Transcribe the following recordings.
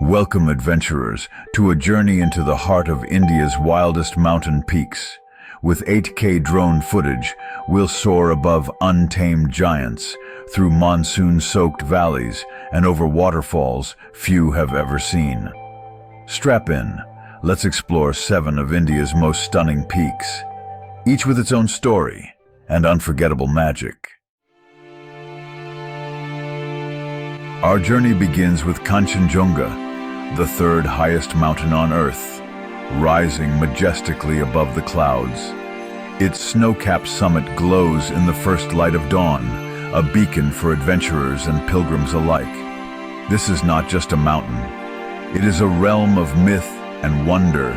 Welcome, adventurers, to a journey into the heart of India's wildest mountain peaks. With 8K drone footage, we'll soar above untamed giants, through monsoon-soaked valleys, and over waterfalls few have ever seen. Strap in. Let's explore 7 of India's most stunning peaks, each with its own story and unforgettable magic. Our journey begins with Kanchenjunga, the third highest mountain on Earth, rising majestically above the clouds. Its snow-capped summit glows in the first light of dawn, a beacon for adventurers and pilgrims alike. This is not just a mountain. It is a realm of myth and wonder,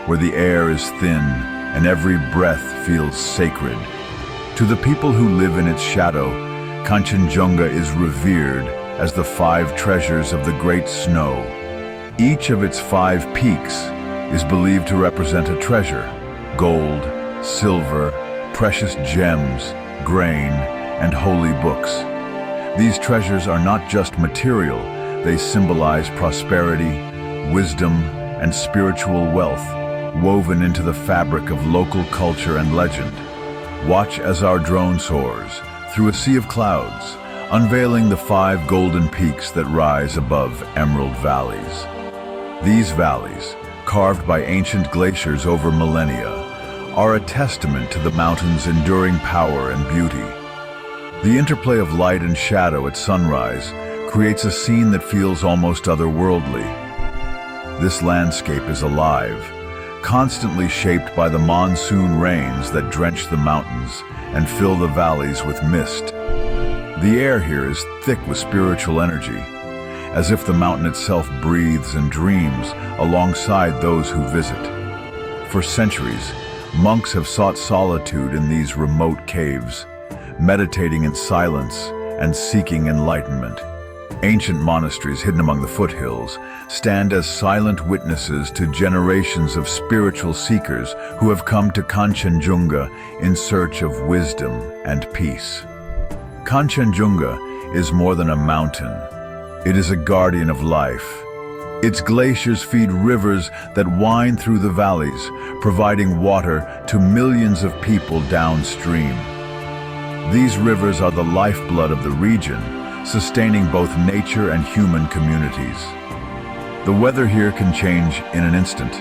where the air is thin and every breath feels sacred. To the people who live in its shadow, Kanchenjunga is revered as the 5 treasures of the Great Snow. Each of its 5 peaks is believed to represent a treasure: gold, silver, precious gems, grain, and holy books. These treasures are not just material, they symbolize prosperity, wisdom, and spiritual wealth, woven into the fabric of local culture and legend. Watch as our drone soars through a sea of clouds, unveiling the 5 golden peaks that rise above emerald valleys. These valleys, carved by ancient glaciers over millennia, are a testament to the mountain's enduring power and beauty. The interplay of light and shadow at sunrise creates a scene that feels almost otherworldly. This landscape is alive, constantly shaped by the monsoon rains that drench the mountains and fill the valleys with mist. The air here is thick with spiritual energy, as if the mountain itself breathes and dreams alongside those who visit. For centuries, monks have sought solitude in these remote caves, meditating in silence and seeking enlightenment. Ancient monasteries hidden among the foothills stand as silent witnesses to generations of spiritual seekers who have come to Kanchenjunga in search of wisdom and peace. Kanchenjunga is more than a mountain. It is a guardian of life. Its glaciers feed rivers that wind through the valleys, providing water to millions of people downstream. These rivers are the lifeblood of the region, sustaining both nature and human communities. The weather here can change in an instant,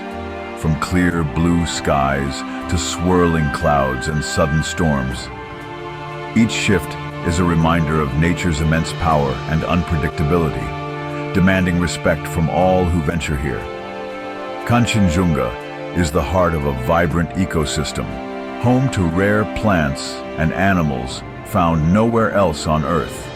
from clear blue skies to swirling clouds and sudden storms. Each shift is a reminder of nature's immense power and unpredictability, demanding respect from all who venture here. Kanchenjunga is the heart of a vibrant ecosystem, home to rare plants and animals found nowhere else on Earth.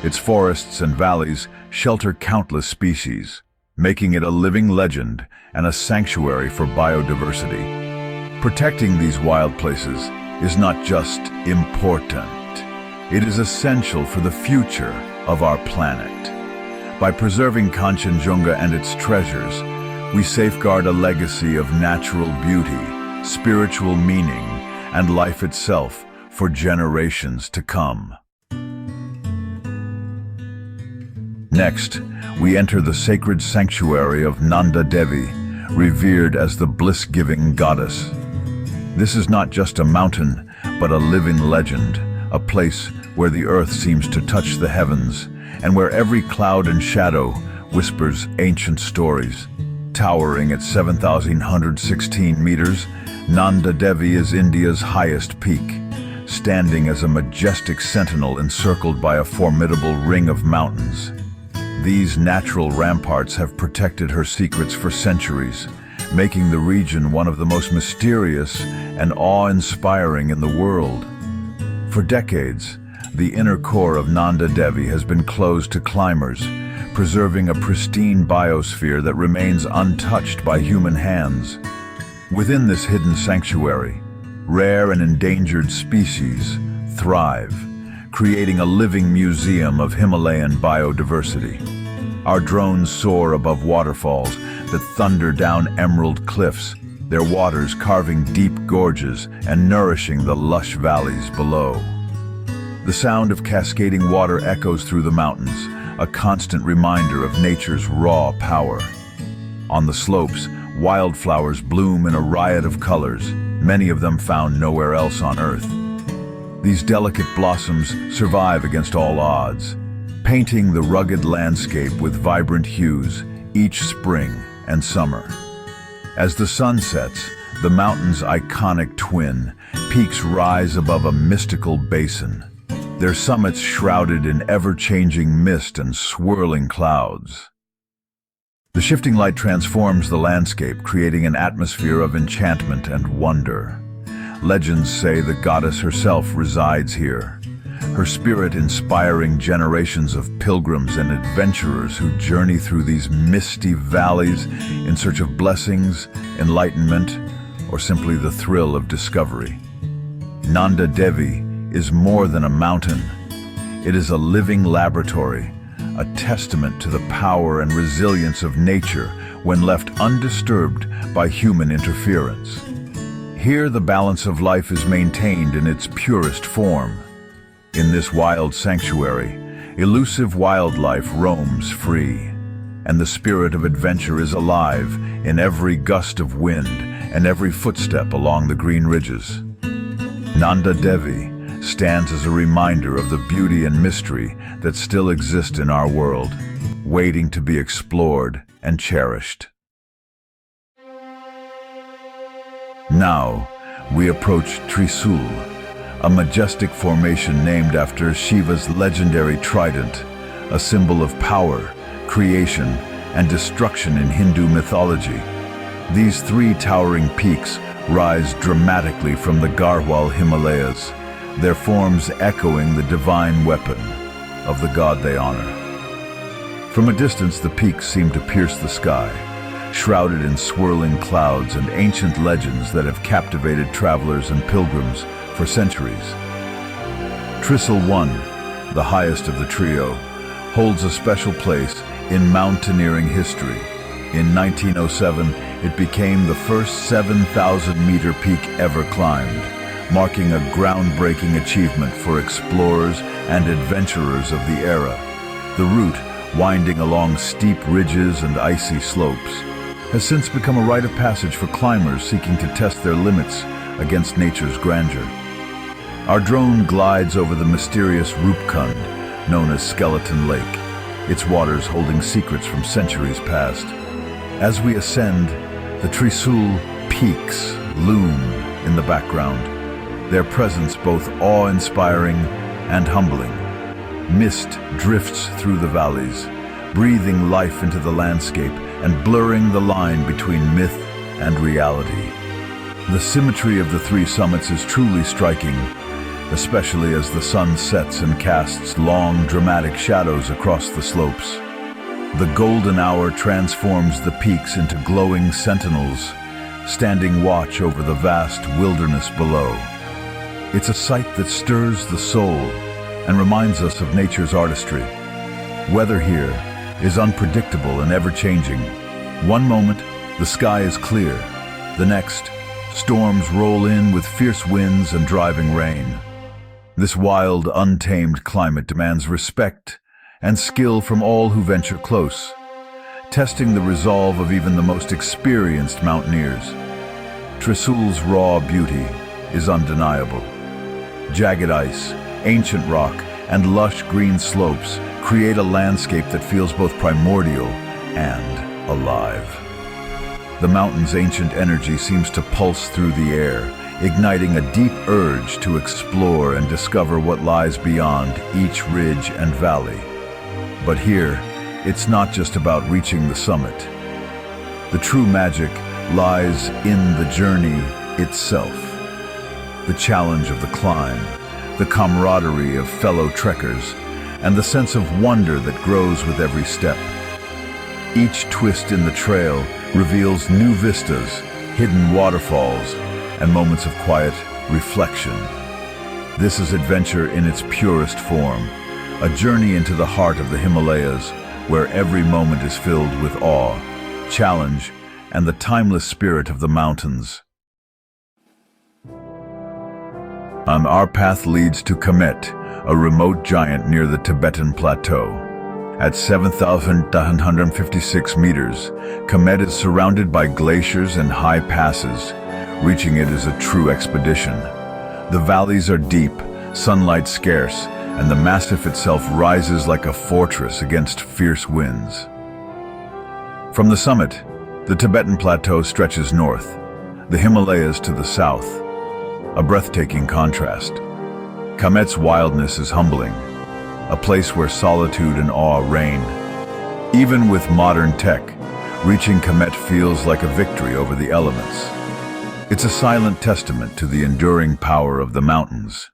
Its forests and valleys shelter countless species, making it a living legend and a sanctuary for biodiversity. Protecting these wild places is not just important. It is essential for the future of our planet. By preserving Kanchenjunga and its treasures, we safeguard a legacy of natural beauty, spiritual meaning, and life itself for generations to come. Next, we enter the sacred sanctuary of Nanda Devi, revered as the Bliss-Giving Goddess. This is not just a mountain, but a living legend, a place where the earth seems to touch the heavens, and where every cloud and shadow whispers ancient stories. Towering at 7,116 meters, Nanda Devi is India's highest peak, standing as a majestic sentinel encircled by a formidable ring of mountains. These natural ramparts have protected her secrets for centuries, making the region one of the most mysterious and awe-inspiring in the world. For decades, the inner core of Nanda Devi has been closed to climbers, preserving a pristine biosphere that remains untouched by human hands. Within this hidden sanctuary, rare and endangered species thrive, creating a living museum of Himalayan biodiversity. Our drones soar above waterfalls that thunder down emerald cliffs, their waters carving deep gorges and nourishing the lush valleys below. The sound of cascading water echoes through the mountains, a constant reminder of nature's raw power. On the slopes, wildflowers bloom in a riot of colors, many of them found nowhere else on Earth. These delicate blossoms survive against all odds, painting the rugged landscape with vibrant hues each spring and summer. As the sun sets, the mountain's iconic twin peaks rise above a mystical basin, their summits shrouded in ever-changing mist and swirling clouds. The shifting light transforms the landscape, creating an atmosphere of enchantment and wonder. Legends say the goddess herself resides here, her spirit inspiring generations of pilgrims and adventurers who journey through these misty valleys in search of blessings, enlightenment, or simply the thrill of discovery. Nanda Devi is more than a mountain. It is a living laboratory, a testament to the power and resilience of nature when left undisturbed by human interference. Here, the balance of life is maintained in its purest form. In this wild sanctuary, elusive wildlife roams free, and the spirit of adventure is alive in every gust of wind and every footstep along the green ridges. Nanda Devi stands as a reminder of the beauty and mystery that still exist in our world, waiting to be explored and cherished. Now, we approach Trisul, a majestic formation named after Shiva's legendary trident, a symbol of power, creation, and destruction in Hindu mythology. These three towering peaks rise dramatically from the Garhwal Himalayas, their forms echoing the divine weapon of the god they honor. From a distance, the peaks seem to pierce the sky, shrouded in swirling clouds and ancient legends that have captivated travelers and pilgrims for centuries. Trisul I, the highest of the trio, holds a special place in mountaineering history. In 1907, it became the first 7,000-meter peak ever climbed, marking a groundbreaking achievement for explorers and adventurers of the era. The route, winding along steep ridges and icy slopes, has since become a rite of passage for climbers seeking to test their limits against nature's grandeur. Our drone glides over the mysterious Rupkund, known as Skeleton Lake, its waters holding secrets from centuries past. As we ascend, the Trisul peaks loom in the background, their presence both awe-inspiring and humbling. Mist drifts through the valleys, breathing life into the landscape and blurring the line between myth and reality. The symmetry of the three summits is truly striking, especially as the sun sets and casts long, dramatic shadows across the slopes. The golden hour transforms the peaks into glowing sentinels, standing watch over the vast wilderness below. It's a sight that stirs the soul and reminds us of nature's artistry. Weather here is unpredictable and ever-changing. One moment, the sky is clear. The next, storms roll in with fierce winds and driving rain. This wild, untamed climate demands respect and skill from all who venture close, testing the resolve of even the most experienced mountaineers. Trisul's raw beauty is undeniable. Jagged ice, ancient rock, and lush green slopes create a landscape that feels both primordial and alive. The mountain's ancient energy seems to pulse through the air, igniting a deep urge to explore and discover what lies beyond each ridge and valley. But here, it's not just about reaching the summit. The true magic lies in the journey itself. The challenge of the climb, the camaraderie of fellow trekkers, and the sense of wonder that grows with every step. Each twist in the trail reveals new vistas, hidden waterfalls, and moments of quiet reflection. This is adventure in its purest form, a journey into the heart of the Himalayas, where every moment is filled with awe, challenge, and the timeless spirit of the mountains. Our path leads to Kamet, a remote giant near the Tibetan plateau. At 7,956 meters, Kamet is surrounded by glaciers and high passes. Reaching it is a true expedition. The valleys are deep, sunlight scarce, and the massif itself rises like a fortress against fierce winds. From the summit, the Tibetan plateau stretches north, the Himalayas to the south, a breathtaking contrast. Kamet's wildness is humbling, a place where solitude and awe reign. Even with modern tech, reaching Kamet feels like a victory over the elements. It's a silent testament to the enduring power of the mountains.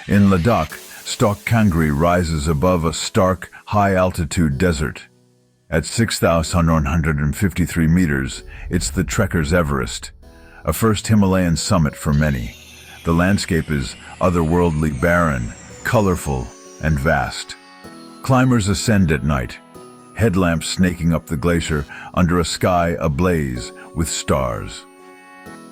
In Ladakh, Stok Kangri rises above a stark, high-altitude desert. At 6,153 meters, it's the trekker's Everest, a first Himalayan summit for many. The landscape is otherworldly barren, colorful, and vast. Climbers ascend at night, headlamps snaking up the glacier under a sky ablaze with stars.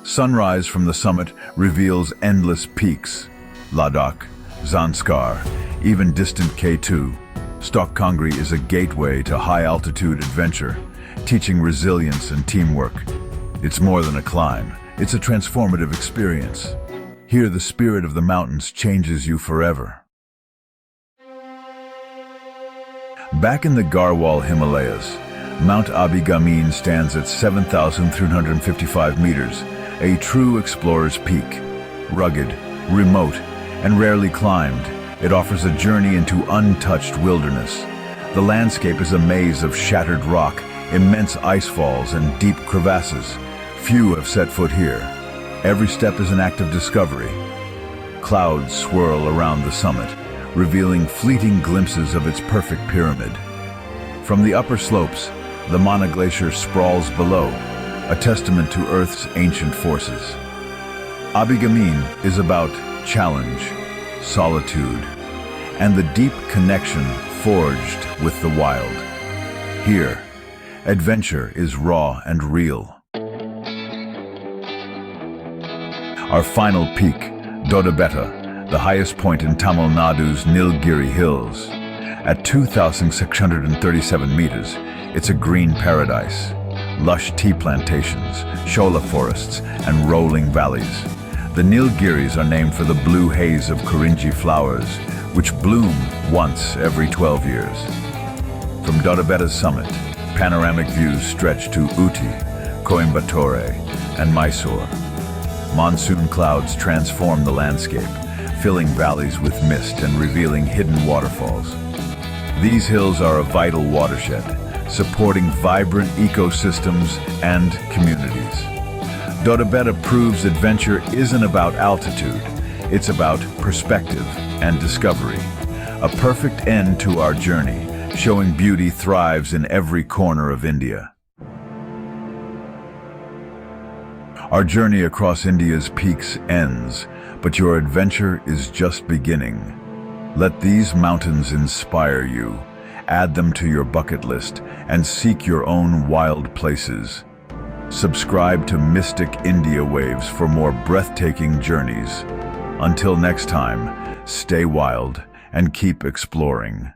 Sunrise from the summit reveals endless peaks: Ladakh, Zanskar, even distant K2. Stok Kangri is a gateway to high-altitude adventure, teaching resilience and teamwork. It's more than a climb, it's a transformative experience. Here, the spirit of the mountains changes you forever. Back in the Garhwal Himalayas, Mount Abigamin stands at 7,355 meters, a true explorer's peak. Rugged, remote, and rarely climbed, it offers a journey into untouched wilderness. The landscape is a maze of shattered rock, immense ice falls, and deep crevasses. Few have set foot here. Every step is an act of discovery. Clouds swirl around the summit, revealing fleeting glimpses of its perfect pyramid. From the upper slopes, the Mana Glacier sprawls below, a testament to Earth's ancient forces. Abigamin is about challenge, solitude, and the deep connection forged with the wild. Here, adventure is raw and real. Our final peak, Dodabetta, the highest point in Tamil Nadu's Nilgiri Hills. At 2,637 meters, it's a green paradise. Lush tea plantations, shola forests, and rolling valleys. The Nilgiris are named for the blue haze of Kurinji flowers, which bloom once every 12 years. From Dodabetta's summit, panoramic views stretch to Uti, Coimbatore, and Mysore. Monsoon clouds transform the landscape, filling valleys with mist and revealing hidden waterfalls. These hills are a vital watershed, supporting vibrant ecosystems and communities. Dodabetta proves adventure isn't about altitude, it's about perspective and discovery. A perfect end to our journey, showing beauty thrives in every corner of India. Our journey across India's peaks ends, but your adventure is just beginning. Let these mountains inspire you. Add them to your bucket list and seek your own wild places. Subscribe to Mystic India Waves for more breathtaking journeys. Until next time, stay wild and keep exploring.